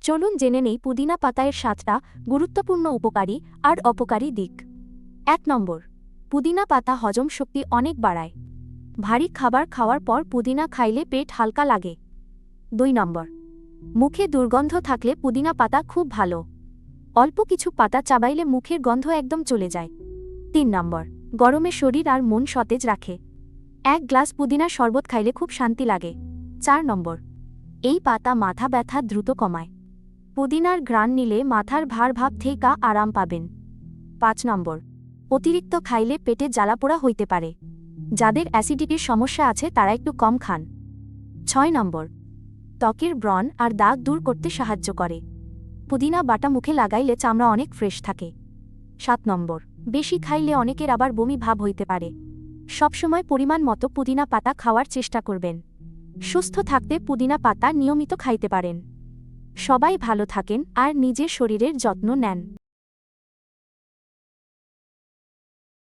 চলুন জেনে নেই পুদিনা পাতার 7টা গুরুত্বপূর্ণ উপকারী আর অপকারী দিক। 1 নম্বর, পুদিনা পাতা হজম শক্তি অনেক বাড়ায়। ভারী খাবার খাওয়ার পর পুদিনা খাইলে পেট হালকা লাগে। 2 নম্বর, মুখে দুর্গন্ধ থাকলে পুদিনা পাতা খুব ভালো। অল্প কিছু পাতা চাবাইলে মুখের গন্ধ একদম চলে যায়। 3 নম্বর, গরমে শরীর আর মন সতেজ রাখে। 1 গ্লাস পুদিনার শরবত খাইলে খুব শান্তি লাগে। 4 নম্বর, এই পাতা মাথা ব্যথা দ্রুত কমায়। পুদিনার ঘ্রাণ নিলে মাথার ভার ভাব থেকে আরাম পাবেন। 5 নম্বর, অতিরিক্ত খাইলে পেটে জ্বালাপোড়া হইতে পারে। যাদের অ্যাসিডিটির সমস্যা আছে তারা একটু কম খান। 6 নম্বর, ত্বকের ব্রণ আর দাগ দূর করতে সাহায্য করে। পুদিনা বাটা মুখে লাগাইলে চামড়া অনেক ফ্রেশ থাকে। 7 নম্বর, বেশি খাইলে অনেকের আবার বমি ভাব হইতে পারে। সবসময় পরিমাণ মতো পুদিনা পাতা খাওয়ার চেষ্টা করবেন। সুস্থ থাকতে পুদিনা পাতা নিয়মিত খাইতে পারেন। সবাই ভালো থাকেন আর নিজের শরীরের যত্ন নেন।